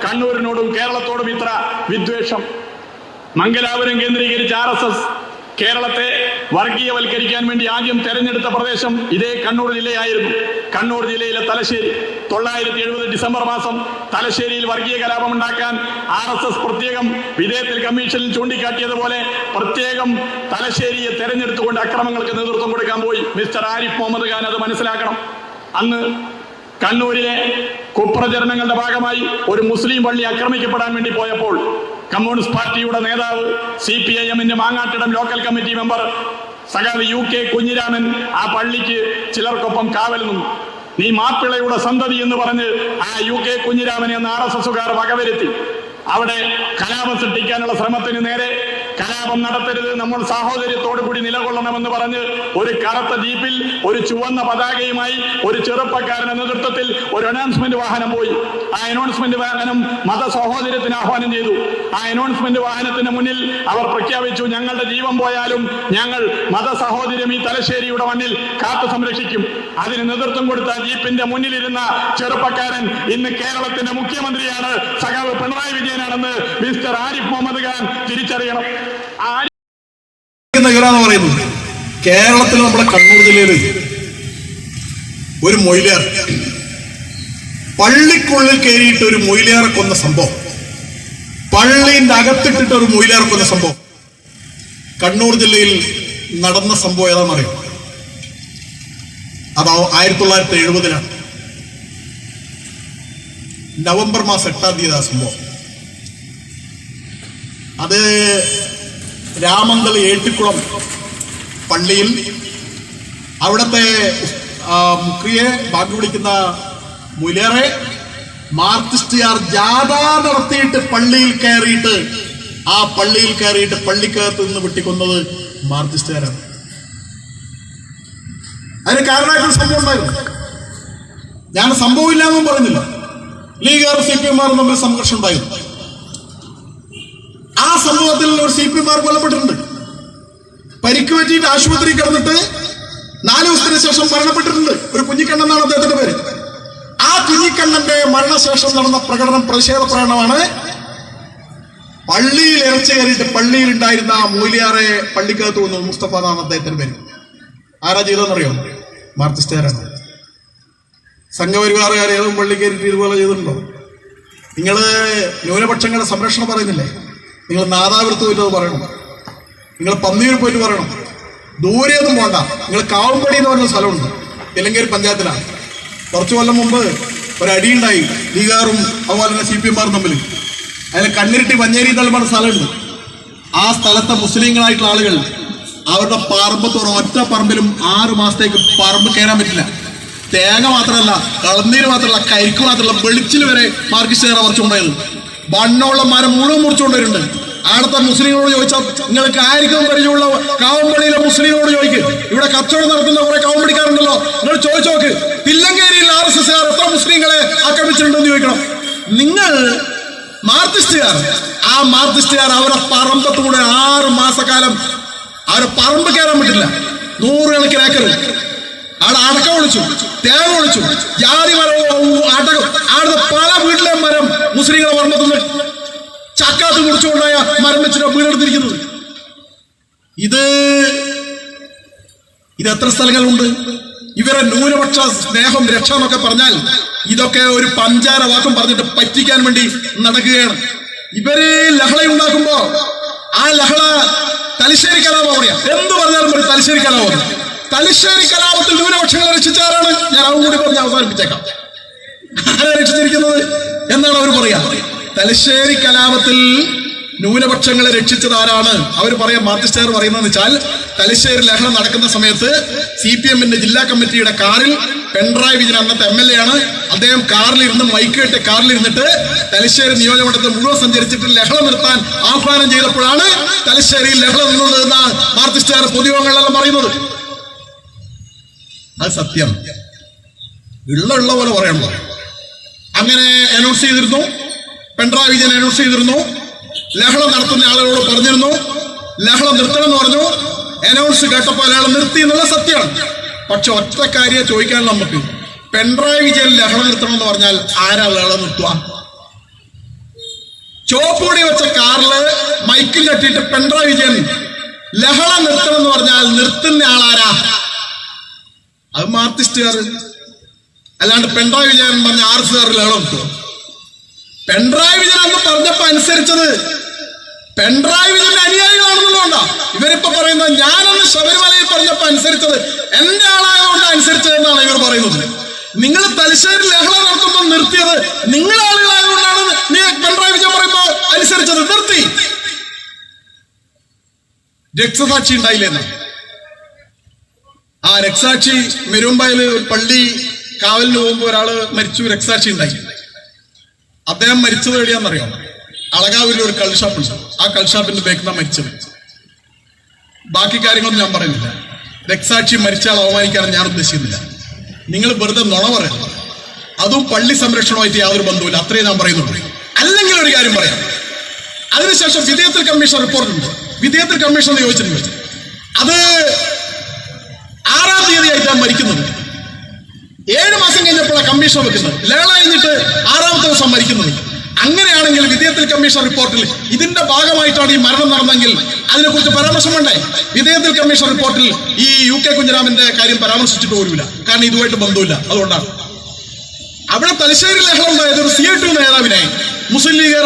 കണ്ണൂരിനോടും കേരളത്തോടും ഇത്ര വിദ്വേഷം? മംഗലാപുരം കേന്ദ്രീകരിച്ച് RSS കേരളത്തെ വർഗീയവൽക്കരിക്കാൻ വേണ്ടി ആദ്യം തെരഞ്ഞെടുത്ത പ്രദേശം ഇതേ കണ്ണൂർ ജില്ലയായിരുന്നു. കണ്ണൂർ ജില്ലയിലെ തലശ്ശേരി 970 ഡിസംബർ മാസം തലശ്ശേരിയിൽ വർഗീയ കലാപമുണ്ടാക്കാൻ RSS പ്രത്യേകം വിധേയത്തിൽ കമ്മീഷനിൽ ചൂണ്ടിക്കാട്ടിയതുപോലെ പ്രത്യേകം തലശ്ശേരിയെ തെരഞ്ഞെടുത്തുകൊണ്ട് അക്രമങ്ങൾക്ക് നേതൃത്വം കൊടുക്കാൻ പോയി. മിസ്റ്റർ ആരിഫ് മുഹമ്മദ് ഖാൻ അത് മനസ്സിലാക്കണം. അന്ന് കണ്ണൂരിലെ കുപ്രചരണങ്ങളുടെ ഭാഗമായി ഒരു മുസ്ലിം പള്ളി ആക്രമിക്കപ്പെടാൻ വേണ്ടി പോയപ്പോൾ കമ്മ്യൂണിസ്റ്റ് പാർട്ടിയുടെ നേതാവ് CPIM-ന്റെ മാങ്ങാട്ടിടം ലോക്കൽ കമ്മിറ്റി മെമ്പർ സഖാവ് UK കുഞ്ഞിരാമൻ ആ പള്ളിക്ക് ചിലർക്കൊപ്പം കാവൽ നിന്നു. നീ മാപ്പിളയുടെ സന്തതി എന്ന് പറഞ്ഞ് ആ UK കുഞ്ഞിരാമനെ എന്ന് RSSകാർ വകവരുത്തി. അവിടെ കലാപം സൃഷ്ടിക്കാനുള്ള ശ്രമത്തിന് നേരെ കലാപം നടത്തരുത്, നമ്മൾ സാഹോദര്യത്തോടു കൂടി നിലകൊള്ളണമെന്ന് പറഞ്ഞ് ഒരു കറുത്ത ജീപ്പിൽ ഒരു ചുവന്ന പതാകയുമായി ഒരു ചെറുപ്പക്കാരന്റെ നേതൃത്വത്തിൽ ഒരു അനൗൺസ്മെന്റ് വാഹനം പോയി. ആ അനൗൺസ്മെന്റ് വാഹനം മതസഹോദര്യത്തിന് ആഹ്വാനം ചെയ്തു. ആ അനൗൺസ്മെന്റ് വാഹനത്തിന് മുന്നിൽ അവർ പ്രഖ്യാപിച്ചു, ഞങ്ങളുടെ ജീവൻ പോയാലും ഞങ്ങൾ മതസഹോദര്യം ഈ തലശ്ശേരിയുടെ മണ്ണിൽ കാത്തു സംരക്ഷിക്കും. അതിന് നേതൃത്വം കൊടുത്ത ജീപ്പിന്റെ മുന്നിലിരുന്ന ചെറുപ്പക്കാരൻ ഇന്ന് കേരളത്തിന്റെ മുഖ്യമന്ത്രിയാണ്, സഖാവ് പിണറായി വിജയനാണെന്ന് മിസ്റ്റർ ആരിഫ് മുഹമ്മദ് ഖാൻ തിരിച്ചറിയണം. പറയുന്നത് കേരളത്തിൽ നമ്മുടെ കണ്ണൂർ ജില്ലയിൽ ഒരു മൊയ്ലാർ പള്ളിക്കുള്ളിൽ കയറിയിട്ട് ഒരു മൊയ്ലാറെ കൊന്ന സംഭവം, പള്ളിന്റെ അകത്തിട്ടിട്ട് ഒരു മൊയ്ലാറെ കൊന്ന സംഭവം കണ്ണൂർ ജില്ലയിൽ നടന്ന സംഭവം ഏതാണെന്നറിയാം? അത് 1970-ലാണ് നവംബർ മാസം 8-ാം തീയതി ആ സംഭവം. അത് രാമന്തൽ ഏട്ടിക്കുളം പള്ളിയിൽ അവിടുത്തെ മുക്രിയെ ബാങ്ക് വിളിക്കുന്ന മുലേറെ മാർക്സിസ്റ്റുകാർ ജാഥ നടത്തിയിട്ട് പള്ളിയിൽ കയറിയിട്ട് പള്ളിക്കകത്ത് നിന്ന് വെട്ടിക്കൊന്നത് മാർക്സിസ്റ്റുകാരാണ്. അതിന് കാരണമായിട്ടൊരു സംഭവം ഉണ്ടായിരുന്നു. ഞാൻ സംഭവമില്ലാന്നും പറഞ്ഞില്ല. ലീഗുകാരും CPM-മാരും തമ്മിൽ സംഘർഷം ഉണ്ടായിരുന്നു. ആ സംഭവത്തിൽ ഒരു CPM-മാർ കൊല്ലപ്പെട്ടിട്ടുണ്ട്. പരിക്ക് പറ്റിയിട്ട് ആശുപത്രിയിൽ കിടന്നിട്ട് 4 ദിവസത്തിന് ശേഷം മരണപ്പെട്ടിട്ടുണ്ട്. ഒരു കുഞ്ഞിക്കണ്ണൻ എന്നാണ് അദ്ദേഹത്തിന്റെ പേര്. ആ കുഞ്ഞിക്കണ്ണന്റെ മരണശേഷം നടന്ന പ്രതിഷേധ പ്രകടനമാണ് പള്ളിയിൽ ഇറച്ചി കയറിയിട്ട് പള്ളിയിൽ ഉണ്ടായിരുന്ന മൂലിയാറെ പള്ളിക്കകത്ത് വന്നു. മുസ്തഫ എന്നാണ് അദ്ദേഹത്തിന്റെ പേര്. ആരാ ചെയ്തെന്നറിയോ? മാർക്സിസ്റ്റുകാരാണ്. സംഘപരിവാറുകാർ ഏതും പള്ളി കയറിയിട്ട് ഇതുപോലെ ചെയ്തിട്ടുണ്ടോ? നിങ്ങള് ന്യൂനപക്ഷങ്ങളുടെ സംരക്ഷണം പറയുന്നില്ലേ? നിങ്ങൾ നാദാപുരത്ത് പോയിട്ട് അത് പറയണം, നിങ്ങൾ പന്നിയൂർ പോയിട്ട് പറയണം, ദൂരെയൊന്നും പോണ്ട. നിങ്ങൾ കാവുംപടി എന്ന് പറഞ്ഞ സ്ഥലമുണ്ട്, ഇലങ്കേരി പഞ്ചായത്തിലാണ്. കുറച്ചു കൊല്ലം മുമ്പ് ഒരടിയുണ്ടായി ലീഗാറും അതുപോലെ തന്നെ CPM-മാരും തമ്മിൽ. അതിൽ കണ്ണിരിട്ടി മഞ്ഞേരി എന്ന് പറഞ്ഞ സ്ഥലമുണ്ട്. ആ സ്ഥലത്തെ മുസ്ലിങ്ങളായിട്ടുള്ള ആളുകൾ അവരുടെ പറമ്പത്തോടെ ഒറ്റ പറമ്പിലും 6 മാസത്തേക്ക് പറമ്പ് കയറാൻ പറ്റില്ല. തേങ്ങ മാത്രമല്ല, കളനീര് മാത്രമല്ല, കരിക്ക് മാത്രമല്ല, വെളിച്ചിൽ വരെ മാർക്സിസ്റ്റുകാരെ പറിച്ചുകൊണ്ടായത്. ബണ്ണോളം മരം മുഴുവൻ മുറിച്ചുകൊണ്ടിരുന്നുണ്ട്. അവിടുത്തെ മുസ്ലിങ്ങളോട് ചോദിച്ചാൽ, നിങ്ങൾക്ക് ആയിരിക്കും പരിചയമുള്ള കാവമ്പള്ളിയിലെ മുസ്ലിങ്ങളോട് ചോദിക്കും. ഇവിടെ കച്ചവടം നടത്തുന്ന കുറെ കാവമ്പടിക്കാരുണ്ടല്ലോ, നിങ്ങൾ ചോദിച്ചു നോക്ക്. തില്ലങ്കേരിയിൽ RSSകാർ എത്ര മുസ്ലിങ്ങളെ ആക്രമിച്ചിട്ടുണ്ടെന്ന് ചോദിക്കണം. നിങ്ങൾ മാർക്സിസ്റ്റുകാർ, ആ മാർക്സിസ്റ്റുകാർ അവരുടെ പറമ്പത്തൂടെ 6 മാസക്കാലം അവരെ പറമ്പ് കയറാൻ പറ്റില്ല. 100 കണക്കിന് ഏക്കർ അവിടെ അടക്ക ഒളിച്ചു, തേങ്ങ ഒളിച്ചു, ജാതി മരവും അവിടുത്തെ പല വീട്ടിലെ മരം മുസ്ലിങ്ങളെ പറമ്പത്തുനിന്ന് ചക്കാത്ത് കുടിച്ചുകൊണ്ടായ മരം വെച്ചിട്ട് വീടെടുത്തിരിക്കുന്നത്. ഇത് എത്ര സ്ഥലങ്ങളുണ്ട്? ഇവരെ ന്യൂനപക്ഷ സ്നേഹം രക്ഷ എന്നൊക്കെ പറഞ്ഞാൽ ഇതൊക്കെ ഒരു പഞ്ചാര വാക്കും പറഞ്ഞിട്ട് പറ്റിക്കാൻ വേണ്ടി നടക്കുകയാണ്. ഇവര് ലഹള ഉണ്ടാക്കുമ്പോ ആ ലഹള തലശ്ശേരി കലാപം പറയാം. എന്ത് പറഞ്ഞാലും ഒരു തലശ്ശേരി കലാപം. തലശ്ശേരി കലാപത്തിൽ ന്യൂനപക്ഷങ്ങളെ രക്ഷിച്ചാരാണ്? ഞാൻ അതും കൂടി പറഞ്ഞ് അവസാനിപ്പിച്ചേക്കാം. ആരാ രക്ഷിച്ചിരിക്കുന്നത് എന്നാണ് അവർ പറയാ. തലശ്ശേരി കലാപത്തിൽ ന്യൂനപക്ഷങ്ങളെ രക്ഷിച്ചത് ആരാണ്? അവർ പറയാം, മാർക്സിസ്റ്റുകാർ പറയുന്നതെന്ന് വെച്ചാൽ, തലശ്ശേരി ലഹള നടക്കുന്ന സമയത്ത് CPM-ന്റെ ജില്ലാ കമ്മിറ്റിയുടെ കാറിൽ പിണറായി വിജയൻ അന്നത്തെ MLA ആണ്. അദ്ദേഹം കാറിലിരുന്ന് മൈക്ക് കെട്ടി കാറിലിരുന്നിട്ട് തലശ്ശേരി നിയോജകമണ്ഡലത്തിൽ മുഴുവൻ സഞ്ചരിച്ചിട്ട് ലഹള നിർത്താൻ ആഹ്വാനം ചെയ്തപ്പോഴാണ് തലശ്ശേരിയിൽ ലഹള നിന്നത് എന്നാണ് മാർക്സിസ്റ്റുകാർ പൊതുയോഗങ്ങളിലെല്ലാം പറയുന്നത്. അത് സത്യം. ഉള്ള പോലെ പറയണോ? അങ്ങനെ അനൗൺസ് ചെയ്തിരുന്നു. പിണറായി വിജയൻ അനൗൺസ് ചെയ്തിരുന്നു. ലഹള നടത്തുന്ന ആളുകളോട് പറഞ്ഞിരുന്നു ലഹള നിർത്തണമെന്ന് പറഞ്ഞു. അനൗൺസ് കേട്ടപ്പോൾ ലഹള നിർത്തി എന്നുള്ള സത്യമാണ്. പക്ഷെ ഒറ്റ കാര്യം ചോദിക്കാൻ നമുക്ക്, പിണറായി വിജയൻ ലഹള നിർത്തണമെന്ന് പറഞ്ഞാൽ ആരാ ലഹള നിർത്തുക? ചോപ്പ് പൊടി വെച്ച കാറില് മൈക്കിൽ തട്ടിയിട്ട് പിണറായി വിജയൻ ലഹള നിർത്തണം എന്ന് പറഞ്ഞാൽ നിർത്തുന്ന ആളാരാ? അത് മാർക്സിസ്റ്റുകാർ. അല്ലാണ്ട് പിണറായി വിജയൻ പറഞ്ഞ RSകാർ ലഹള നിർത്തുക. പിണറായി വിജയൻ അന്ന് പറഞ്ഞപ്പോ അനുസരിച്ചത് പിണറായി വിജയന്റെ അനുയായികളാണെന്നുള്ളതുകൊണ്ടാ ഇവരിപ്പോ പറയുന്നത്. ഞാനന്ന് ശബരിമലയിൽ പറഞ്ഞപ്പോ അനുസരിച്ചത് എന്റെ ആളായതുകൊണ്ട് അനുസരിച്ചതെന്നാണ് ഇവർ പറയുന്നത്. നിങ്ങൾ തലശ്ശേരി ലഹള നടത്തുമ്പോൾ നിർത്തിയത് നിങ്ങളെ ആളുകളായതുകൊണ്ടാണ് പിണറായി വിജയൻ പറയുമ്പോ അനുസരിച്ചത്. നിർത്തി. രക്തസാക്ഷി ഉണ്ടായില്ലെന്ന്. ആ രക്തസാക്ഷി മെരുമ്പായില് പള്ളി കാവലിന് പോകുമ്പോ ഒരാള് മരിച്ചു, രക്തസാക്ഷി ഉണ്ടായി. അദ്ദേഹം മരിച്ചത് എവിടെയാണെന്നറിയാം? അളകാവിൽ ഒരു കൾഷാപ്പുണ്ട്. ആ കൾഷാപ്പിന്റെ ബേക്കിനാ മരിച്ചത്. ബാക്കി കാര്യങ്ങളൊന്നും ഞാൻ പറയുന്നില്ല. രക്തസാക്ഷി മരിച്ചാൽ അവമാനിക്കാൻ ഞാൻ ഉദ്ദേശിക്കുന്നില്ല. നിങ്ങൾ വെറുതെ നുണ പറയുന്നത്. അതും പള്ളി സംരക്ഷണമായിട്ട് യാതൊരു ബന്ധവുമില്ല. അത്രയും ഞാൻ പറയുന്നുള്ളൂ. അല്ലെങ്കിൽ ഒരു കാര്യം പറയാം. അതിനുശേഷം വിധേയത്തിൽ കമ്മീഷൻ റിപ്പോർട്ടുണ്ട്. വിധേയത്തിൽ കമ്മീഷൻ ചോദിച്ചിട്ടുണ്ട്. അത് 6-ാം തീയതിയായിട്ടാണ് മരിക്കുന്നത്. 7 മാസം കഴിഞ്ഞപ്പോഴാണ് കമ്മീഷൻ വെക്കുന്നത്. ലഹള കഴിഞ്ഞിട്ട് 6-ാമത്തെ ദിവസം മരിക്കുന്നത്. അങ്ങനെയാണെങ്കിൽ വിധേയത്തിൽ കമ്മീഷൻ റിപ്പോർട്ടിൽ ഇതിന്റെ ഭാഗമായിട്ടാണ് ഈ മരണം നടന്നെങ്കിൽ അതിനെക്കുറിച്ച് പരാമർശം വേണ്ടേ? വിധേയത്തിൽ കമ്മീഷൻ റിപ്പോർട്ടിൽ ഈ UK കുഞ്ഞിരാമന്റെ കാര്യം പരാമർശിച്ചിട്ട് പോലുമില്ല. കാരണം ഇതുമായിട്ട് ബന്ധമില്ല. അതുകൊണ്ടാണ് അവിടെ തലശ്ശേരി ലഹള ഉണ്ടായത്. ഒരു CI2 നേതാവിനെ മുസ്ലിം ലീഗുകാർ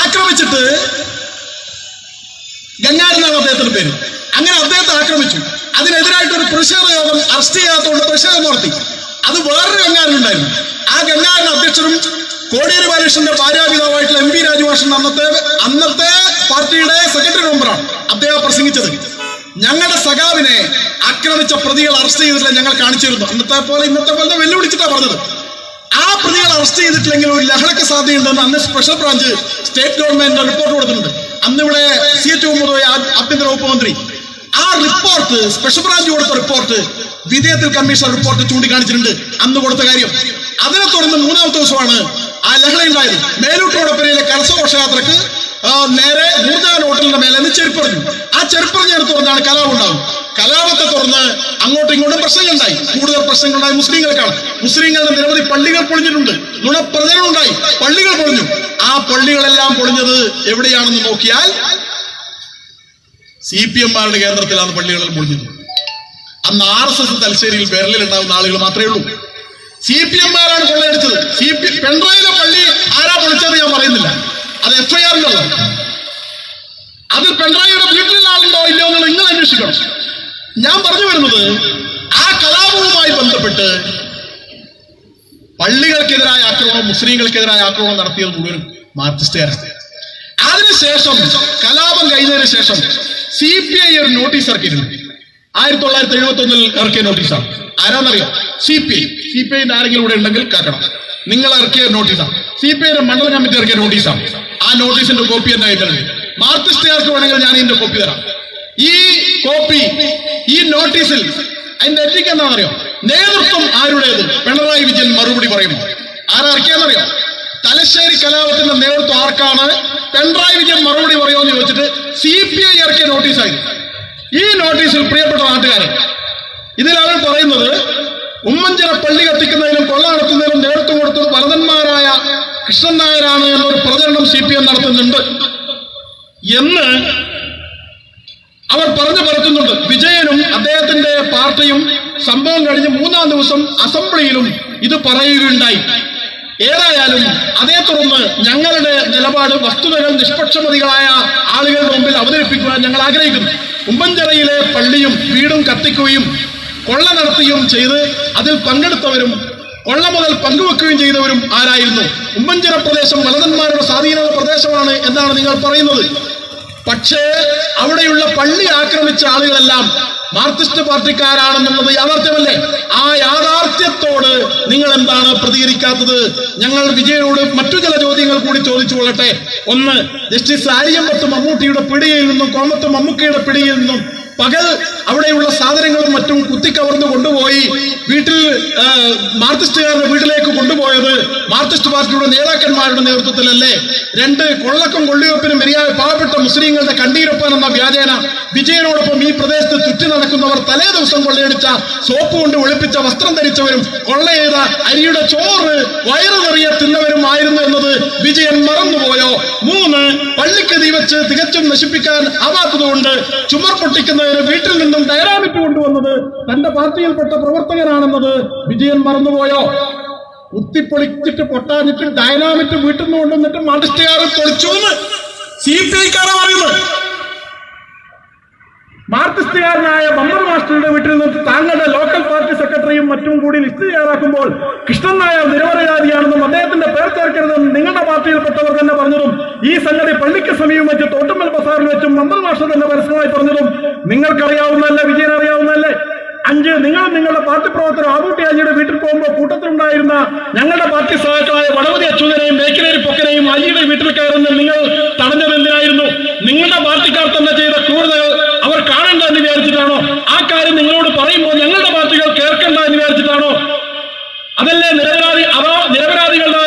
ആക്രമിച്ചിട്ട് ഗംഗാരെന്നാണ് അദ്ദേഹത്തിന്റെ പേര്. അങ്ങനെ അദ്ദേഹത്തെ ആക്രമിച്ചു. അതിനെതിരായിട്ട് ഒരു പ്രതിഷേധ യോഗം അറസ്റ്റ് ചെയ്യാത്തതുകൊണ്ട് പ്രതിഷേധം നടത്തി. അത് വേറൊരു ഗംഗാരനുണ്ടായിരുന്നു. ആ ഗംഗാരൻ അധ്യക്ഷനും കോടിയേരി ബാലകൃഷ്ണന്റെ ഭാര്യാപിതാവായിട്ടുള്ള MP രാജുവാഷൻ അന്നത്തെ പാർട്ടിയുടെ സെക്രട്ടറി മെമ്പറാണ്. അദ്ദേഹം പ്രസംഗിച്ചത് ഞങ്ങളുടെ സഖാവിനെ ആക്രമിച്ച പ്രതികൾ അറസ്റ്റ് ചെയ്തിട്ടില്ല, ഞങ്ങൾ കാണിച്ചിരുന്നു. ഇന്നത്തെ പോലെ വെല്ലുവിളിച്ചിട്ടാണ് പറഞ്ഞത്. ആ പ്രതികൾ അറസ്റ്റ് ചെയ്തിട്ടില്ലെങ്കിൽ ഒരു ലഹളയ്ക്ക് സാധ്യതയുണ്ടെന്ന് അന്ന് special branch state government report കൊടുത്തിട്ടുണ്ട്. അന്നിവിടെ CH മുഹമ്മദ് ആഭ്യന്തര വകുപ്പ് മന്ത്രി ആ റിപ്പോർട്ട്, സ്പെഷ്യൽ ബ്രാഞ്ച് കൊടുത്ത റിപ്പോർട്ട് വിധേയത്തിൽ കമ്മീഷൻ റിപ്പോർട്ട് ചൂണ്ടിക്കാണിച്ചിട്ടുണ്ട്. അന്ന് കൊടുത്ത കാര്യം. അതിനെ തുടർന്ന് 3-ാമത്തെ ദിവസമാണ് ആ ലഹള ഉണ്ടായത്. മേലൂട്ടോടപ്പരയിലെ കരസഘോഷയാത്രക്ക് നേരെ നൂർജഹാൻ ഹോട്ടലിന്റെ മേലെ നിന്ന് ചെരുപ്പറിഞ്ഞു. ആ ചെരുപ്പറിഞ്ഞെടുത്ത് തുടർന്നാണ് കലാപം ഉണ്ടാകും. കലാപത്തെ തുടർന്ന് അങ്ങോട്ടും ഇങ്ങോട്ടും പ്രശ്നങ്ങളുണ്ടായി. കൂടുതൽ പ്രശ്നങ്ങളുണ്ടായി മുസ്ലിങ്ങൾക്കാണ്. മുസ്ലിങ്ങളുടെ നിരവധി പള്ളികൾ പൊളിഞ്ഞിട്ടുണ്ട്. നുണപ്രചരണം ഉണ്ടായി. പള്ളികൾ പൊളിഞ്ഞു. ആ പള്ളികളെല്ലാം പൊളിഞ്ഞത് എവിടെയാണെന്ന് നോക്കിയാൽ CPM-മാരുടെ കേന്ദ്രത്തിലാണ് പള്ളികളിൽ പൊളിഞ്ഞത്. അന്ന് RSS തലശ്ശേരിയിൽ വിരലിലുണ്ടാവുന്ന ആളുകൾ മാത്രമേ ഉള്ളൂ. CPM-മാരാണ് കൊള്ളയടിച്ചത്. പിണറായിയിലെ പള്ളി ആരാ പൊളിച്ചത് ഞാൻ പറയുന്നില്ല. അത് FIR-ണ്ടല്ലോ. അതിൽ പിണറായിയുടെ വീട്ടിലുള്ള ആളുണ്ടോ ഇല്ലയോ എന്നുള്ളത് നിങ്ങൾ അന്വേഷിക്കണം. ഞാൻ പറഞ്ഞു വരുന്നത് ആ കലാപവുമായി ബന്ധപ്പെട്ട് പള്ളികൾക്കെതിരായ ആക്രമണം, മുസ്ലിങ്ങൾക്കെതിരായ ആക്രമണം നടത്തിയത് മുഴുവൻ മാർക്സിസ്റ്റുകാരാണ്. അതിനുശേഷം കലാപം കഴിഞ്ഞതിന് ശേഷം CPI ഒരു നോട്ടീസ് ഇറക്കിയിട്ടുണ്ട്. 1971 ഇറക്കിയ നോട്ടീസാണ്. ആരാന്നറിയോ? CPI ആരെങ്കിലും ഇവിടെ ഉണ്ടെങ്കിൽ കേൾക്കണം. നിങ്ങൾ ഇറക്കിയ നോട്ടീസാണ്. CPI മണ്ഡലം കമ്മിറ്റി ഇറക്കിയ നോട്ടീസാണ്. ആ നോട്ടീസിന്റെ കോപ്പി എന്നെ കയ്യിലുണ്ട്. മാർക്സിസ്റ്റുകാർക്ക് വേണമെങ്കിൽ ഞാൻ ഇതിന്റെ കോപ്പി തരാം. ഈ കോപ്പി, ഈ നോട്ടീസിൽ അതിന്റെ എത്തിക്ക് എന്താണെന്നറിയോ? നേതൃത്വം ആരുടേത്? പിണറായി വിജയൻ മറുപടി പറയുമോ? ആരാ ഇറക്കിയെന്നറിയോ? തലശ്ശേരി കലാപത്തിന്റെ നേതൃത്വം ആർക്കാണ്? പിണറായി വിജയൻ മറുപടി പറയുമോ എന്ന് ചോദിച്ചിട്ട് CPI ഇറക്കിയ നോട്ടീസായിരുന്നു. ഈ നോട്ടീസിൽ പ്രിയപ്പെട്ട നാട്ടുകാരെ, ഇതിൽ അവർ പറയുന്നത് ഉമ്മഞ്ചിറ പള്ളി കത്തിക്കുന്നതിനും കൊള്ള നടത്തുന്നതിനും നേതൃത്വം കൊടുത്തത് ഭരതന്മാരായ കൃഷ്ണൻ നായരാണ് എന്നൊരു പ്രചരണം CPM നടത്തുന്നുണ്ട് എന്ന് അവർ പറഞ്ഞു പരത്തുന്നുണ്ട്. വിജയനും അദ്ദേഹത്തിന്റെ പാർട്ടിയും സംഭവം കഴിഞ്ഞ് 3-ാം ദിവസം അസംബ്ലിയിലും ഇത് പറയുകയുണ്ടായി. ഏതായാലും അതേ തുടർന്ന് ഞങ്ങളുടെ നിലപാട് വസ്തുതകൾ നിഷ്പക്ഷമതികളായ ആളുകളുടെ മുമ്പിൽ അവതരിപ്പിക്കുവാൻ ഞങ്ങൾ ആഗ്രഹിക്കുന്നു. ഉമ്മഞ്ചിറയിലെ പള്ളിയും വീടും കത്തിക്കുകയും കൊള്ള നടത്തുകയും ചെയ്ത് അതിൽ പങ്കെടുത്തവരും കൊള്ള മുതൽ പങ്കുവെക്കുകയും ചെയ്തവരും ആരായിരുന്നു? ഉമ്മഞ്ചിറ പ്രദേശം വലതന്മാരുടെ സ്വാധീനമുള്ള പ്രദേശമാണ് എന്നാണ് നിങ്ങൾ പറയുന്നത്. പക്ഷേ അവിടെയുള്ള പള്ളി ആക്രമിച്ച ആളുകളെല്ലാം മാർക്സിസ്റ്റ് പാർട്ടിക്കാരാണെന്നുള്ളത് യാഥാർത്ഥ്യമല്ലേ? ആ യാഥാർത്ഥ്യത്തോട് നിങ്ങൾ എന്താണ് പ്രതികരിക്കാത്തത്? ഞങ്ങൾ വിജയനോട് മറ്റു ചില ചോദ്യങ്ങൾ കൂടി ചോദിച്ചു കൊള്ളട്ടെ. ഒന്ന്, ജസ്റ്റിസ് ആര്യമ്പത്ത് മമ്മൂട്ടിയുടെ പിടിയിൽ നിന്നും കോമത്ത് മമ്മൂക്കയുടെ പിടിയിൽ നിന്നും പകൽ അവിടെയുള്ള സാധനങ്ങളും മറ്റും കുത്തിക്കവർന്ന് കൊണ്ടുപോയി വീട്ടിൽ മാർക്സിസ്റ്റുകാരുടെ വീട്ടിലേക്ക് കൊണ്ടുപോയത് മാർക്സിസ്റ്റ് പാർട്ടിയുടെ നേതാക്കന്മാരുടെ നേതൃത്വത്തിലല്ലേ? 2, കൊള്ളക്കും കൊള്ളിവെപ്പിനും മെരിയായ പാവപ്പെട്ട മുസ്ലിങ്ങളുടെ കണ്ണീരൊപ്പാൻ എന്ന വ്യാജേന വിജയനോടൊപ്പം ഈ പ്രദേശത്ത് ചുറ്റി നടക്കുന്നവർ തലേ ദിവസം കൊള്ളയടിച്ച സോപ്പ് കൊണ്ട് വെളുപ്പിച്ച വസ്ത്രം ധരിച്ചവരും കൊള്ള ചെയ്ത അരിയുടെ ചോറ് വയറു നിറയെ തിന്നവരും ആയിരുന്നു എന്നത് വിജയൻ മറന്നു പള്ളിക്ക് തീ വെച്ച് തികച്ചും നശിപ്പിക്കാൻ ആവാത്തതുകൊണ്ട് ചുമർ പൊട്ടിക്കുന്നതിന് വീട്ടിൽ നിന്നും ഡയനാമിറ്റ് കൊണ്ടുവന്നത് തന്റെ പാർട്ടിയിൽപ്പെട്ട പ്രവർത്തകനാണെന്നത് വിജയൻ മറന്നുപോയോ? കുത്തിപ്പൊളിച്ചിട്ട് പൊട്ടാഞ്ഞിട്ട് ഡയനാമിറ്റ് വീട്ടിൽ നിന്ന് കൊണ്ടുവന്നിട്ട് മാർക്സിസ്റ്റുകാരൻ പൊളിച്ചു എന്ന് CPI-ക്കാരാ പറയുന്നത്. മാർക്സിസ്റ്റുകാരനായ മമ്മദ് മാസ്റ്ററുടെ വീട്ടിൽ നിന്ന് താങ്കളുടെ ലോക്കൽ പാർട്ടി സെക്രട്ടറിയും മറ്റും കൂടി ലിസ്റ്റ് തയ്യാറാക്കുമ്പോൾ കൃഷ്ണൻ നായർ നിരപരാധിയാണെന്നും അദ്ദേഹത്തിന്റെ പേർ ചേർക്കരുതെന്നും നിങ്ങളുടെ പാർട്ടിയിൽപ്പെട്ടവർ തന്നെ പറഞ്ഞതും ഈ സംഗതി പള്ളിക്ക് സമീപം വെച്ച് തോട്ടുമ്മൽ ബസാറിൽ വെച്ചും മമ്മദ് മാസ്റ്റർ തന്നെ പരസ്യമായി പറഞ്ഞതും നിങ്ങൾക്കറിയാവുന്നതല്ലേ, വിജയൻ അറിയാവുന്നതല്ലേ? 5 നിങ്ങളും നിങ്ങളുടെ പാർട്ടി പ്രവർത്തകർ ആബൂട്ടി ആജിയുടെ വീട്ടിൽ പോകുമ്പോൾ കൂട്ടത്തിലുണ്ടായിരുന്ന ഞങ്ങളുടെ പാർട്ടി സഹാക്കളായ വടവതി അച്യുതനെയും മേക്കിലേരി പൊക്കനെയും അജിയുടെ വീട്ടിൽ കയറുന്ന നിങ്ങൾ തടഞ്ഞത് എന്തിനായിരുന്നു? നിങ്ങളുടെ പാർട്ടിക്കാർ തന്നെ ചെയ്ത ക്രൂരതകൾ അവർ കാണണ്ട എന്ന് വിചാരിച്ചിട്ടാണോ? ആ കാര്യം നിങ്ങളോട് പറയുമ്പോൾ ഞങ്ങളുടെ പാർട്ടികൾ കേൾക്കണ്ട എന്ന് വിചാരിച്ചിട്ടാണോ? അതല്ലേ നിരപരാധികളുടെ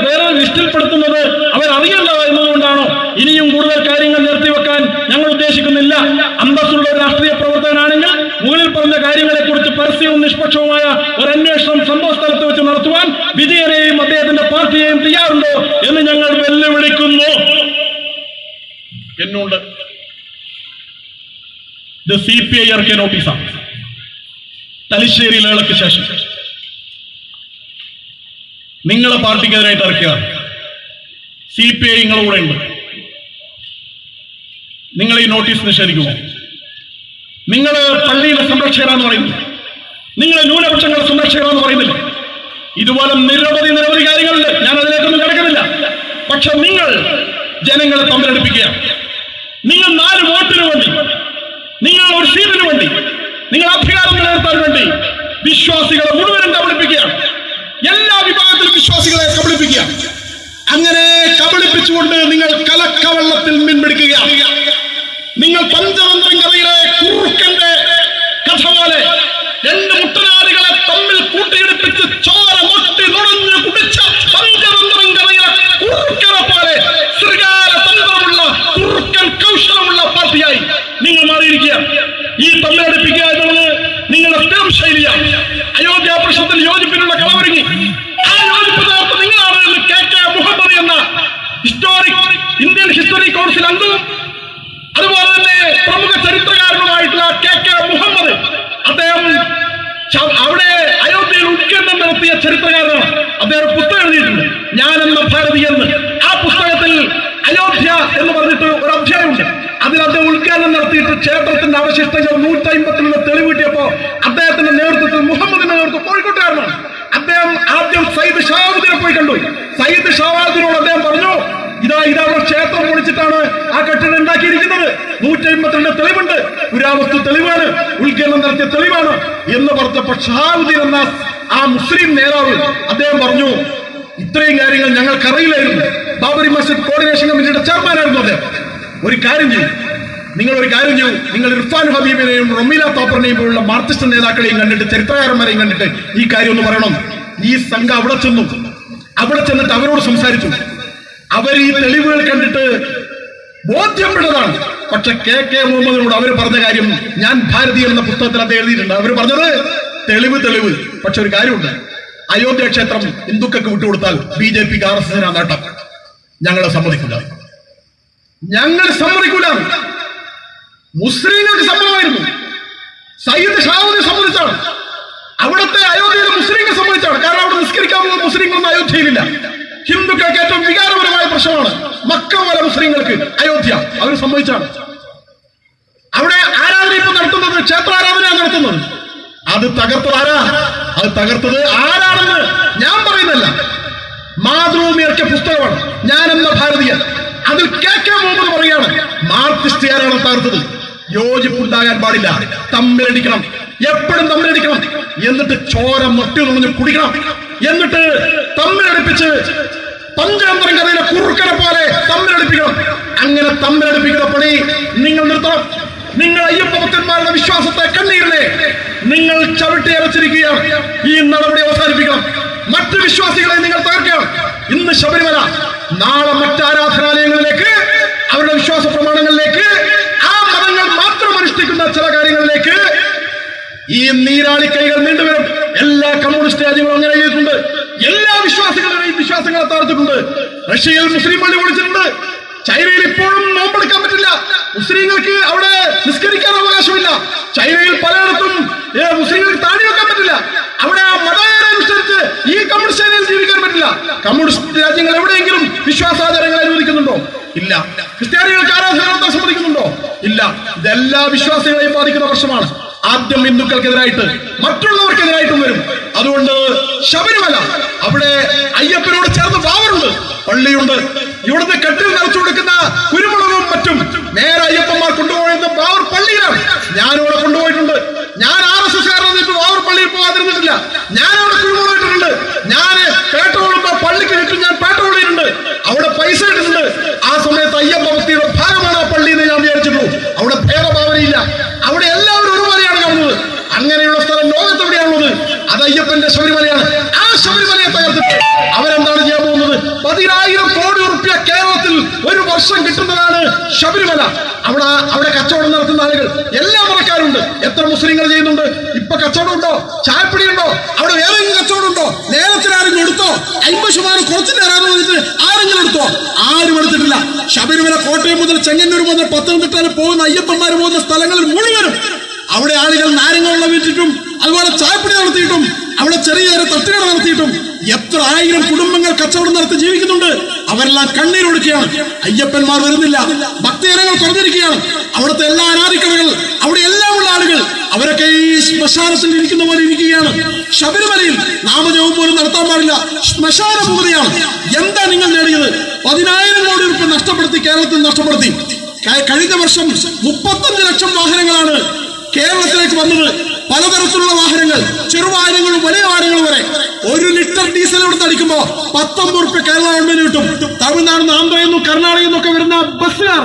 പേര് ലിസ്റ്റിൽപ്പെടുത്തുന്നത് അവരറിയണ്ട എന്നതുകൊണ്ടാണോ? ഇനിയും കൂടുതൽ കാര്യങ്ങൾ നിർത്തിവെക്കാൻ ഞങ്ങൾ ഉദ്ദേശിക്കുന്നില്ല. അന്തസ്സുള്ള ഒരു രാഷ്ട്രീയ പ്രവർത്തകനാണെങ്കിൽ മുകളിൽ പറഞ്ഞ കാര്യങ്ങളെ കുറിച്ച് പരസ്യവും നിഷ്പക്ഷവുമായ ഒരു അന്വേഷണം സംഭവ സ്ഥലത്ത് വെച്ച് നടത്തുവാൻ വിജയനെയും അദ്ദേഹത്തിന്റെ പാർട്ടിയെയും തയ്യാറുണ്ടോ എന്ന് ഞങ്ങൾ വെല്ലുവിളിക്കുന്നു. എന്നോട് CPI ഇറക്കിയ നോട്ടീസാണ്. തലശ്ശേരി ലേളയ്ക്ക് ശേഷം നിങ്ങളെ പാർട്ടിക്കെതിരായിട്ട് ഇറക്കിയതാണ്. CPI നിങ്ങളുടെ കൂടെ ഉണ്ട്. നിങ്ങൾ ഈ നോട്ടീസ് നിഷേധിക്കുമോ? നിങ്ങൾ പള്ളിയിലെ സംരക്ഷകരാന്ന് പറയുന്നു, നിങ്ങൾ ന്യൂനപക്ഷങ്ങളുടെ സംരക്ഷകരാന്ന് പറയുന്നില്ല. ഇതുപോലെ നിരവധി കാര്യങ്ങളുണ്ട്, ഞാൻ അതിലേക്കൊന്നും കിടക്കുന്നില്ല. പക്ഷെ നിങ്ങൾ ജനങ്ങളെ തമ്മിലടിപ്പിക്കുക. നിങ്ങൾ 4 വോട്ടിന് വേണ്ടി, നിങ്ങൾ ഒരു സീറ്റിന് വേണ്ടി, നിങ്ങൾ അധികാരം നിലനിർത്താൻ വേണ്ടി വിശ്വാസികളെ മുഴുവനും കബളിപ്പിക്കുക. എല്ലാ വിഭാഗത്തിലും വിശ്വാസികളെ കബളിപ്പിക്കുക. അങ്ങനെ കബളിപ്പിച്ചുകൊണ്ട് നിങ്ങൾ കലക്കവെള്ളത്തിൽ മീൻപിടിക്കുക. നിങ്ങൾ പഞ്ചതന്ത്രം കഥയിലെ കുറുക്കന്റെ കഥ പോലെ 2 മുട്ടനാടുകളെ തമ്മിൽ കൂട്ടിയിടിപ്പിച്ച് ചോര മൊട്ടി നുണഞ്ഞു കുടിച്ച പഞ്ചതന്ത്രം കഥയിലെ കുറുക്കനെ പോലെ ശൃംഗാര തന്ത്രമുള്ള കുറുക്കൻ കൗശലമുള്ള പാർട്ടിയായി നിങ്ങൾ മാറിയിരിക്കുക. ഈ തമ്മിലടിപ്പിക്കുക എന്നുള്ളത് നിങ്ങളുടെ സ്ഥിരം ശൈലിയാണ്. അയോധ്യ പ്രശ്നത്തിൽ യോജിപ്പിനുള്ള കളവൊരുങ്ങി. ആ യോജിപ്പ് നേർത്ത് നിങ്ങളാണ് എന്ന് KK മുഹമ്മദ് എന്ന ഇന്ത്യൻ ഹിസ്റ്ററി കൗൺസിൽ അംഗവും അതുപോലെ തന്നെ പ്രമുഖ ചരിത്രകാരനുമായിട്ടുള്ള KK മുഹമ്മദ്, അദ്ദേഹം അവിടെ അയോധ്യയിൽ ഉത്ഖനനം നടത്തിയ ചരിത്രകാരനാണ്. അദ്ദേഹം പുസ്തകം എഴുതിയിട്ടുണ്ട്, ഞാനെന്ന ഭാരതി എന്ന്. ആ പുസ്തകത്തിൽ അയോധ്യ എന്ന് പറഞ്ഞിട്ട് ഒരു അധ്യായമുണ്ട്. അതിൽ അദ്ദേഹം ഉത്ഖനനം നടത്തിയിട്ട് ക്ഷേത്രത്തിന്റെ അവശിഷ്ടങ്ങൾ 150 തെളിവ് കിട്ടിയപ്പോ അദ്ദേഹത്തിന്റെ നേതൃത്വത്തിൽ മുഹമ്മദിന്റെ നേതൃത്വം കോഴിക്കോട്ടുകാരനാണ്. അദ്ദേഹം ആദ്യം സയ്യിദ് ഷഹാബുദ്ദീനെ പോയി കണ്ടു. സയ്യിദ് ഷഹാബുദ്ദീനോട് അദ്ദേഹം പറഞ്ഞു, ഇതവിടെ ക്ഷേത്രം പൊളിച്ചിട്ടാണ് ആ കെട്ടിടം ഉണ്ടാക്കിയിരിക്കുന്നത്, 152 തെളിവുണ്ട്, പുരാവസ്തു തെളിവാണ്, ഉത്ഖനനം നടത്തിയ തെളിവാണ് എന്ന് പറഞ്ഞപ്പോ ഷഹാബുദ്ദീൻ എന്ന ആ മുസ്ലിം നേതാവ് അദ്ദേഹം പറഞ്ഞു, ഇത്രയും കാര്യങ്ങൾ ഞങ്ങൾക്കറിയില്ലായിരുന്നു. ബാബരി മസ്ജിദ് കോർഡിനേഷൻ കമ്മിറ്റിയുടെ ചെയർമാനായിരുന്നു അദ്ദേഹം. ഒരു കാര്യം ചെയ്യും, നിങ്ങൾ ഇർഫാൻ ഹബീബിനെയും റമീല താപ്പറിനെയും പോലുള്ള മാർക്സിസ്റ്റ് നേതാക്കളെയും കണ്ടിട്ട് ചരിത്രകാരന്മാരെയും കണ്ടിട്ട് ഈ കാര്യം ഒന്ന് പറയണം. ഈ സംഘം അവിടെ ചെന്നിട്ട് അവരോട് സംസാരിച്ചു. അവർ ഈ തെളിവുകൾ കണ്ടിട്ട് ബോധ്യപ്പെട്ടതാണ്. പക്ഷെ KK മുഹമ്മദിനോട് അവർ പറഞ്ഞ കാര്യം ഞാൻ ഭാരതി എന്ന പുസ്തകത്തിൽ അദ്ദേഹം എഴുതിയിട്ടുണ്ട്. അവർ പറഞ്ഞത് തെളിവ്. പക്ഷെ ഒരു കാര്യമുണ്ട്, അയോധ്യ ക്ഷേത്രം ഹിന്ദുക്കൾക്ക് വിട്ടുകൊടുത്താൽ BJPക്ക് RSSന് നേട്ടം. ഞങ്ങൾ സമ്മതിക്കില്ല. മുസ്ലിങ്ങൾക്ക് സമ്മതമായിരുന്നു. സയ്യിദ് ഷഹാബുദ്ദീനെ സംബന്ധിച്ചാണ്, അവിടുത്തെ അയോധ്യയിലെ മുസ്ലിങ്ങളെ സംബന്ധിച്ചാണ്. കാരണം അവിടെ നിസ്കരിക്കാവുന്ന മുസ്ലിങ്ങളൊന്നും അയോധ്യയിലില്ല. ഹിന്ദുക്കൾക്ക് ഏറ്റവും വികാരപരമായ പ്രശ്നമാണ് മക്ക പോലെ മുസ്ലിങ്ങൾക്ക് അയോധ്യ. അവർ സമ്മതിച്ചാണ്. അവിടെ ആരാധന ഇപ്പൊ നടത്തുന്നത്, ക്ഷേത്രാരാധനയാണ് നടത്തുന്നത്. അത് തകർത്തത് ആരാണെന്ന് ഞാൻ പറയുന്നില്ല. മാതൃഭൂമി ഇറക്കിയ പുസ്തകമാണ് ഞാനെന്ന ഭാരതീയൻ. അതിൽ KK മുഹമ്മദ് പറയാണ്, മാർക്സിസ്റ്റുകാരാണ് തകർത്തത്. യോജിപ്പുണ്ടാകാൻ പാടില്ല, തമ്മിലടിക്കണം, എപ്പോഴും തമ്മിലടിക്കണം, എന്നിട്ട് ചോര മൊട്ടി നുണഞ്ഞ് കുടിക്കണം, എന്നിട്ട് തമ്മിലടിപ്പിച്ച് പഞ്ചതന്ത്രം കഥയിലെ കുറുക്കനെ പോലെ തമ്മിലടിപ്പിക്കണം. അങ്ങനെ തമ്മിലടിപ്പിക്കുന്ന പണി നിങ്ങൾ നിർത്തണം. നിങ്ങൾ അയ്യപ്പ ഭക്തന്മാരുടെ വിശ്വാസത്തെ കണ്ണീരിനെ നിങ്ങൾ ചവിട്ടി അരച്ചിരിക്കുകയാണ്. ഈ നടപടി അവസാനിപ്പിക്കണം. മറ്റു വിശ്വാസികളെ നിങ്ങൾ തകർക്കണം. ഇന്ന് ശബരിമല, നാളെ മറ്റ് ആരാധനാലയങ്ങളിലേക്ക്, അവരുടെ വിശ്വാസ പ്രമാണങ്ങളിലേക്ക്, ആ മതങ്ങൾ മാത്രം അനുഷ്ഠിക്കുന്ന ചില കാര്യങ്ങളിലേക്ക് ഈ നീരാളി കൈകൾ നീണ്ടുവരും. എല്ലാ കമ്മ്യൂണിസ്റ്റ് രാജ്യങ്ങളും അങ്ങനെ ചെയ്തിട്ടുണ്ട്. എല്ലാ വിശ്വാസികളുടെയും വിശ്വാസങ്ങളെ തകർത്തിട്ടുണ്ട്. റഷ്യയിൽ മുസ്ലിം പള്ളി പൊളിച്ചിട്ടുണ്ട്, ചൈനയിൽ ഇപ്പോഴും നോമ്പെടുക്കാൻ പറ്റില്ല. മുസ്ലിങ്ങൾക്ക് അവിടെ നിസ്കരിക്കാൻ അവകാശമില്ല. ചൈനയിൽ പലയിടത്തും മുസ്ലിങ്ങൾക്ക് താടി വെക്കാൻ പറ്റില്ല. അവിടെ മതമനുസരിച്ച് ഈ കമ്മ്യൂണിസ്റ്റ് ചൈനയിൽ ജീവിക്കാൻ പറ്റില്ല. കമ്മ്യൂണിസ്റ്റ് രാജ്യങ്ങൾ എവിടെയെങ്കിലും വിശ്വാസാചാരങ്ങൾ അനുവദിക്കുന്നുണ്ടോ? ഇല്ല. ക്രിസ്ത്യാനികൾക്ക് ആരാധന നടത്താൻ സമ്മതിക്കുന്നുണ്ടോ? ഇല്ല. ഇതെല്ലാ വിശ്വാസികളെയും ബാധിക്കുന്ന പ്രശ്നമാണ്. ആദ്യം ഹിന്ദുക്കൾക്കെതിരായിട്ട് മറ്റുള്ളവർക്കെതിരായിട്ടും വരും. അതുകൊണ്ട് ശബരിമല, അവിടെ അയ്യപ്പനോട് ചേർന്ന് ബാവറുണ്ട്, പള്ളിയുണ്ട്. ഇവിടുന്ന് കെട്ടിൽ നിറച്ചു കൊടുക്കുന്ന കുരുമുളകും മറ്റും നേരെ അയ്യപ്പന്മാർ കൊണ്ടുപോയിരുന്ന ബാവർ പള്ളിയിലാണ്. ഞാനിവിടെ കൊണ്ടുപോയിട്ടുണ്ട്. ഞാൻ RSS ബാവർ പള്ളിയിൽ പോകാതിരുന്നിട്ടില്ല. ഞാൻ അവിടെ കുരുമുളക് ഇട്ടിട്ടുണ്ട്. ഞാൻ പേട്ടോളുമ്പോ പള്ളിക്ക് ചുറ്റും ഞാൻ പേട്ടോളിയിട്ടുണ്ട്. അവിടെ പൈസ ഇട്ടിട്ടുണ്ട്. ആ സമയത്ത് അയ്യപ്പ ഭക്തിയുടെ ഭാഗമാണ് ആ പള്ളി എന്ന് ഞാൻ വിചാരിച്ചിട്ടു. അവിടെ ഭേദഭാവനയില്ല. അവിടെ എല്ലാവരും ഒരുപോലെയാണ് കാണുന്നത്. അങ്ങനെയുള്ള സ്ഥലം ലോകത്ത് എവിടെയാണുള്ളത്? അത് അയ്യപ്പന്റെ ശബരിമലയാണ്. ആ ശബരിമലയെ തകർത്തിട്ട് അവരെന്താണ് ചെയ്യാൻ പോകുന്നത്? 10,000 കോടി റുപ്യ കേരളത്തിൽ ഒരു വർഷം കിട്ടുന്നതാണ് ശബരിമല. അവിടെ കച്ചവടം നടത്തുന്ന ആളുകൾ എല്ലാ മതക്കാരുണ്ട്. എത്ര മുസ്ലിങ്ങൾ ചെയ്യുന്നുണ്ട്? ഇപ്പൊ കച്ചവടം ഉണ്ടോ? ചായപ്പിടി ഉണ്ടോ? അവിടെ ഏതെങ്കിലും കച്ചവടം ഉണ്ടോ? നേരത്തിന് ആരെങ്കിലും എടുത്തോ? 50% കുറച്ചു തരാമെന്ന് പറഞ്ഞിട്ട് ആരെങ്കിലും എടുത്തോ? ആരും എടുത്തിട്ടില്ല. ശബരിമല കോട്ടയം മുതൽ ചെങ്ങന്നൂർ മുതൽ പത്തനംതിട്ടയിൽ പോകുന്ന അയ്യപ്പന്മാർ പോകുന്ന സ്ഥലങ്ങളിൽ മുഴുവനും അവിടെ ആളുകൾ നാരങ്ങ വെള്ളം വിറ്റിട്ടും അതുപോലെ ചായപ്പിടി നടത്തിയിട്ടും അവിടെ ചെറിയ ചെറിയ തട്ടുകട നടത്തിയിട്ടും എത്ര ആയിരം കുടുംബങ്ങൾ കച്ചവടം നടത്തി ജീവിക്കുന്നുണ്ട്. അവരെല്ലാം കണ്ണീരൊടുക്കുകയാണ്. അയ്യപ്പന്മാർ വരുന്നില്ല. ഭക്തജനങ്ങൾ കുറഞ്ഞിരിക്കുകയാണ്. അവിടുത്തെ എല്ലാ ആരാധിക്കടകൾ, അവിടെ എല്ലാം ഉള്ള ആളുകൾ അവരൊക്കെ ഈ ശ്മശാനത്തിൽ ഇരിക്കുന്ന പോലെ ഇരിക്കുകയാണ്. ശബരിമലയിൽ നാമജപം പോലും നടത്താൻ പാടില്ല. ശ്മശാന ഭൂമിയാണ്. എന്താ നിങ്ങൾ നേടിയത്? 10,000 കോടി രൂപ നഷ്ടപ്പെടുത്തി, കേരളത്തിൽ നഷ്ടപ്പെടുത്തി. കഴിഞ്ഞ വർഷം 35 ലക്ഷം വാഹനങ്ങളാണ് കേരളത്തിലേക്ക് വന്നത്. പലതരത്തിലുള്ള വാഹനങ്ങൾ, ചെറുവാഹനങ്ങളും വലിയ വാഹനങ്ങളും വരെ. 1 ലിറ്റർ ഡീസൽ ഇവിടുന്ന് അടിക്കുമ്പോ 19 രൂപ കേരള ഗവൺമെന്റ് കിട്ടും. തമിഴ്നാട് നിന്ന്, ആന്ധ്രയിൽ നിന്നും കർണാടകയിൽ നിന്നൊക്കെ വരുന്ന ബസ്സുകാർ,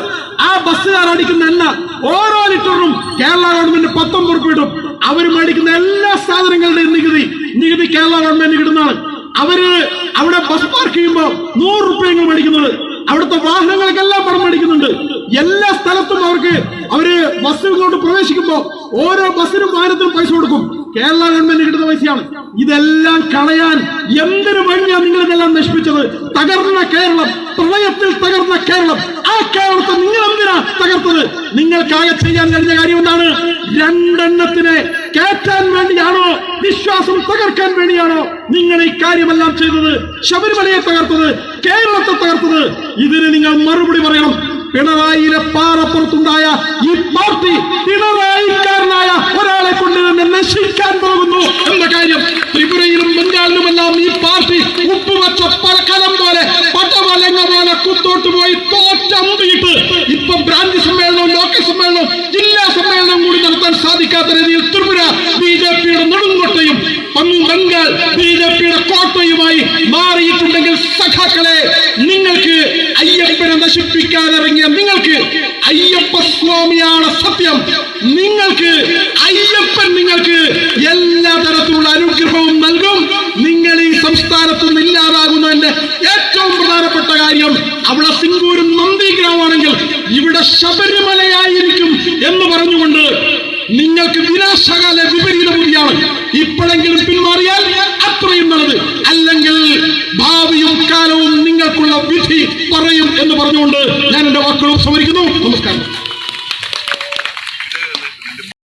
ആ ബസ്സുകാർ അടിക്കുന്ന എണ്ണ ഓരോ ലിറ്ററിനും കേരള ഗവൺമെന്റ് 19 രൂപ ഇടും. അവർ മേടിക്കുന്ന എല്ലാ സാധനങ്ങളുടെയും നികുതി കേരള ഗവൺമെന്റ് ഇടുന്നതാണ്. അവര് അവിടെ ബസ് പാർക്ക് ചെയ്യുമ്പോൾ 100 രൂപയാണ് മേടിക്കുന്നത്. അവിടുത്തെ വാഹനങ്ങൾക്കെല്ലാം പണം മേടിക്കുന്നുണ്ട്. എല്ലാ സ്ഥലത്തും അവര് ബസ്സിലോട്ട് പ്രവേശിക്കുമ്പോ ഓരോ ബസ്സിനും വാഹനത്തിനും പൈസ കൊടുക്കും. കേരള ഗവൺമെന്റ് കിട്ടുന്ന പൈസയാണ്. ഇതെല്ലാം കളയാൻ എന്തിനു വേണ്ടിയാണ് നിങ്ങൾ ഇതെല്ലാം നശിപ്പിച്ചത്? തകർന്ന കേരളം, പ്രളയത്തിൽ തകർന്ന കേരളം, ആ കേരളത്തെ നിങ്ങൾ എന്തിനാ തകർത്തത്? നിങ്ങൾക്കാകെ ചെയ്യാൻ കഴിഞ്ഞ കാര്യം എന്താണ്? 2 എണ്ണത്തിനെ കയറ്റാൻ വേണ്ടിയാണോ, വിശ്വാസം തകർക്കാൻ വേണ്ടിയാണോ നിങ്ങൾ ഈ കാര്യമെല്ലാം ചെയ്തത്? ശബരിമലയെ തകർത്തത്, കേരളത്തെ തകർത്തത്. ഇതിന് നിങ്ങൾ മറുപടി പറയണം. പിണറായിയിലെ പാറപ്പുറത്തുണ്ടായ ഈ പാർട്ടി പിണറായിക്കാരനായ ഒരാളെ കൊണ്ട് തന്നെ നശിക്കാൻ പോകുന്നു എന്ന കാര്യം ത്രിപുരയിലും ബംഗാളിലുമെല്ലാം ഈ പാർട്ടി ഉപ്പുവച്ച പലകലം പോലെ പട്ടവലങ്ങ പോലെ കുത്തോട്ട് പോയി തോറ്റമ്പയിട്ട് ഇപ്പൊ ബ്രാഞ്ച് സമ്മേളനവും ലോക്കൽ സമ്മേളനവും ജില്ലാ സമ്മേളനവും കൂടി നടത്താൻ സാധിക്കാത്ത രീതിയിൽ ത്രിപുര BJPയുടെ നെടുങ്കോട്ടയും ബംഗാൾ BJPയുടെ കോട്ടയുമായി മാറിയിട്ടുണ്ടെങ്കിൽ സഖാക്കളെ, നിങ്ങൾക്ക് അയ്യപ്പനെ നശിപ്പിക്കാനിറങ്ങിയ നിങ്ങൾക്ക് അയ്യപ്പ സ്വാമിയാണ് സത്യം. അയ്യപ്പൻ നിങ്ങൾക്ക് എല്ലാ തരത്തിലുള്ള അനുഗ്രഹവും നൽകും. നിങ്ങൾ ഈ സംസ്ഥാനത്ത് നിന്ന് ഇല്ലാതാകുന്നതിന്റെ ഏറ്റവും പ്രധാനപ്പെട്ട കാര്യം അവിടെ സിംഗൂരും നന്ദിഗ്രാമാണെങ്കിൽ ഇവിടെ ശബരിമലയായിരിക്കും എന്ന് പറഞ്ഞുകൊണ്ട് നിങ്ങൾക്ക് വിനാശകാല വിപരീത ബുദ്ധിയാണ്. ഇപ്പോഴെങ്കിലും പിന്മാറിയാൽ അത്രയും നല്ലത്. അല്ലെങ്കിൽ ഭാവിയും കാലവും നിങ്ങൾക്കുള്ള വിധി പറയും എന്ന് പറഞ്ഞുകൊണ്ട് ഞാൻ എന്റെ വാക്കുകൾ ഉപസംഹരിക്കുന്നു. നമസ്കാരം.